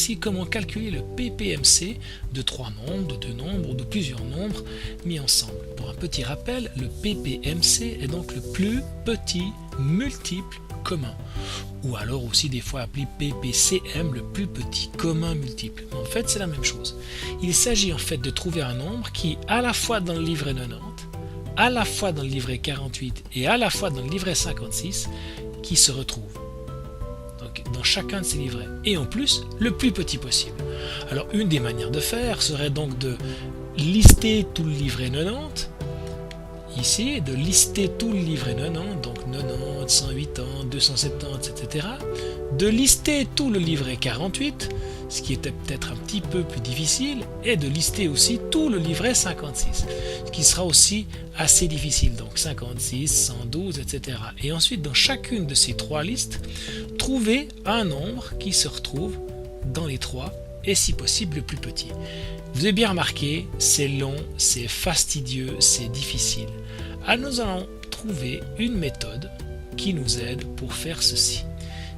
ici comment calculer le PPMC de 3 nombres, de 2 nombres ou de plusieurs nombres mis ensemble. Pour un petit rappel, le PPMC est donc le plus petit multiple commun, ou alors aussi des fois appelé PPCM, le plus petit commun multiple. En fait, c'est la même chose. Il s'agit en fait de trouver un nombre qui, à la fois dans le livret 90, à la fois dans le livret 48 et à la fois dans le livret 56, qui se retrouve donc dans chacun de ces livrets, et en plus le plus petit possible. Alors une des manières de faire serait donc de lister tout le livret 90 ici, de lister tout le livret 90, donc 90, 180, 270, etc. De lister tout le livret 48, ce qui était peut-être un petit peu plus difficile, et de lister aussi tout le livret 56, ce qui sera aussi assez difficile, donc 56, 112, etc. Et ensuite, dans chacune de ces trois listes, trouver un nombre qui se retrouve dans les trois, et si possible le plus petit. Vous avez bien remarqué, c'est long, c'est fastidieux, c'est difficile. Alors nous allons trouver une méthode qui nous aide pour faire ceci.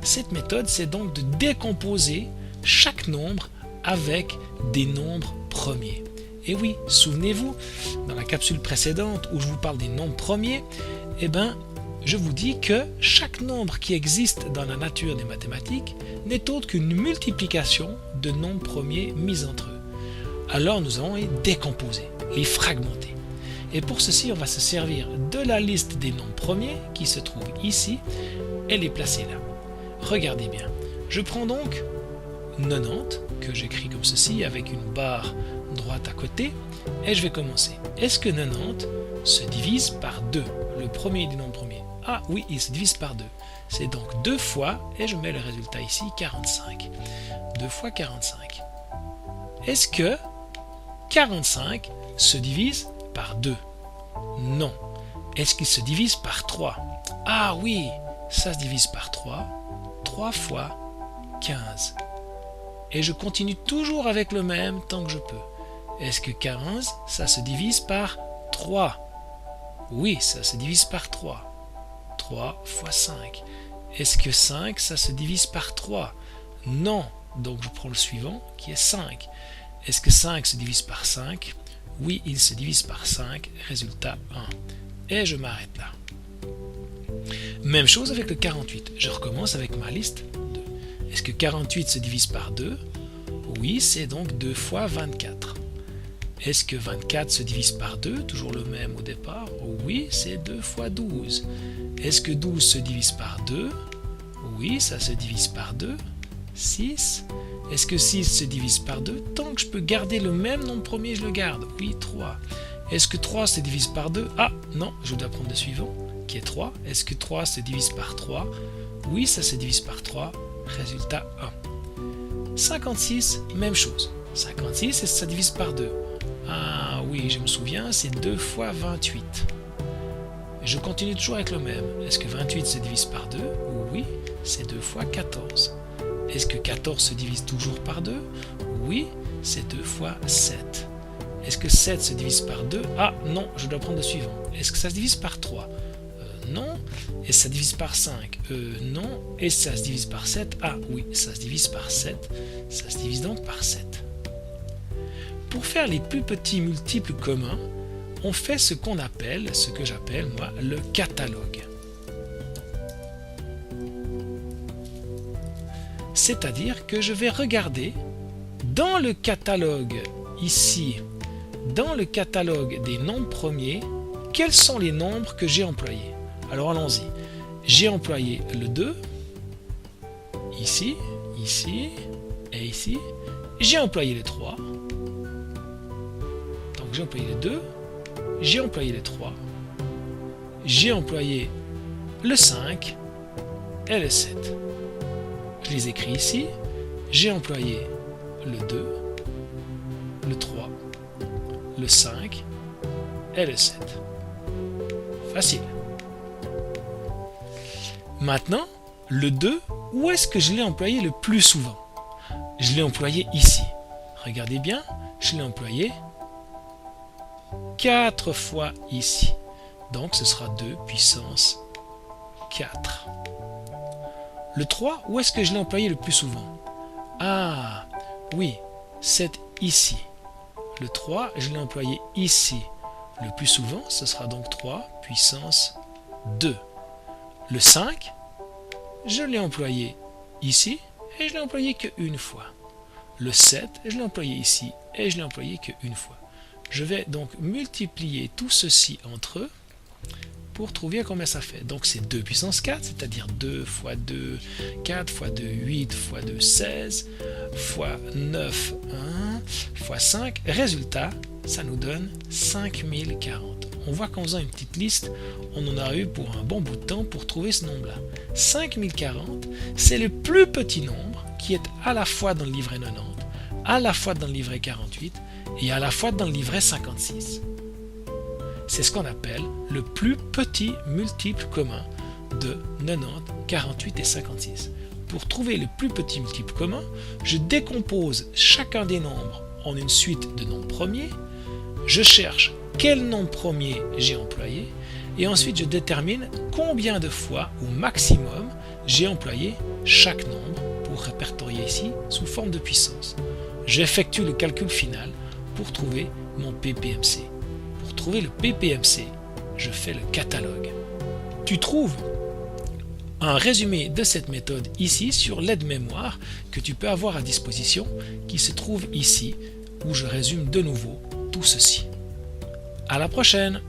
Cette méthode, c'est donc de décomposer chaque nombre avec des nombres premiers. Et oui, souvenez-vous, dans la capsule précédente où je vous parle des nombres premiers, je vous dis que chaque nombre qui existe dans la nature des mathématiques n'est autre qu'une multiplication de nombres premiers mis entre eux. Alors nous allons les décomposer, les fragmenter. Et pour ceci, on va se servir de la liste des nombres premiers qui se trouve ici et les placer là. Regardez bien. Je prends donc 90, que j'écris comme ceci, avec une barre droite à côté, et je vais commencer. Est-ce que 90 se divise par 2? Le premier des nombres premiers. Ah oui, il se divise par 2. C'est donc 2 fois, et je mets le résultat ici, 45. 2 fois 45. Est-ce que 45 se divise par 2? Non. Est-ce qu'il se divise par 3? Ah oui, ça se divise par 3. 3 fois 15. Et je continue toujours avec le même tant que je peux. Est-ce que 15, ça se divise par 3? Oui, ça se divise par 3. 3 fois 5. Est-ce que 5, ça se divise par 3? Non. Donc je prends le suivant qui est 5. Est-ce que 5 se divise par 5? Oui, il se divise par 5. Résultat 1. Et je m'arrête là. Même chose avec le 48. Je recommence avec ma liste 2. Est-ce que 48 se divise par 2? Oui, c'est donc 2 fois 24. Est-ce que 24 se divise par 2? Toujours le même au départ. Oui, c'est 2 fois 12. Est-ce que 12 se divise par 2? Oui, ça se divise par 2. 6. Est-ce que 6 se divise par 2? Tant que je peux garder le même nombre premier, je le garde. Oui, 3. Est-ce que 3 se divise par 2? Ah, non, je dois prendre le suivant, qui est 3. Est-ce que 3 se divise par 3? Oui, ça se divise par 3. Résultat 1. 56, même chose. 56, est-ce que ça divise par 2? Ah oui, je me souviens, c'est 2 fois 28. Je continue toujours avec le même. Est-ce que 28 se divise par 2? Oui, c'est 2 fois 14. Est-ce que 14 se divise toujours par 2? Oui, c'est 2 fois 7. Est-ce que 7 se divise par 2? Ah non, je dois prendre le suivant. Est-ce que ça se divise par 3? Non. Est-ce que ça se divise par 5? Non. Est-ce que ça se divise par 7? Ah oui, ça se divise par 7. Ça se divise donc par 7. Pour faire les plus petits multiples communs, on fait ce que j'appelle moi le catalogue. C'est-à-dire que je vais regarder dans le catalogue ici, dans le catalogue des nombres premiers, quels sont les nombres que j'ai employés. Alors allons-y. J'ai employé le 2, ici, ici et ici. J'ai employé le 3. Donc j'ai employé le 2, j'ai employé le 3, j'ai employé le 5 et le 7. Je les écris ici. J'ai employé le 2, le 3, le 5 et le 7. Facile. Maintenant, le 2, où est-ce que je l'ai employé le plus souvent? Je l'ai employé ici. Regardez bien, je l'ai employé 4 fois ici. Donc ce sera 2 puissance 4. Le 3, où est-ce que je l'ai employé le plus souvent? Ah, Oui, c'est ici. Le 3, je l'ai employé ici. Le plus souvent, ce sera donc 3 puissance 2. Le 5, je l'ai employé ici et je l'ai employé qu'une fois. Le 7, je l'ai employé ici et je l'ai employé qu'une fois. Je vais donc multiplier tout ceci entre eux pour trouver combien ça fait. Donc c'est 2 puissance 4, c'est-à-dire 2 fois 2, 4 fois 2, 8 fois 2, 16, fois 9, 1, fois 5. Résultat, ça nous donne 5040. On voit qu'en faisant une petite liste, on en a eu pour un bon bout de temps pour trouver ce nombre-là. 5040, c'est le plus petit nombre qui est à la fois dans le livret 90, à la fois dans le livret 48 et à la fois dans le livret 56. C'est ce qu'on appelle le plus petit multiple commun de 90, 48 et 56. Pour trouver le plus petit multiple commun, je décompose chacun des nombres en une suite de nombres premiers, je cherche quel nombre premier j'ai employé et ensuite je détermine combien de fois au maximum j'ai employé chaque nombre pour répertorier ici sous forme de puissance. J'effectue le calcul final pour trouver mon PPMC. Pour trouver le PPMC, je fais le catalogue. Tu trouves un résumé de cette méthode ici sur l'aide-mémoire que tu peux avoir à disposition qui se trouve ici où je résume de nouveau tout ceci. À la prochaine!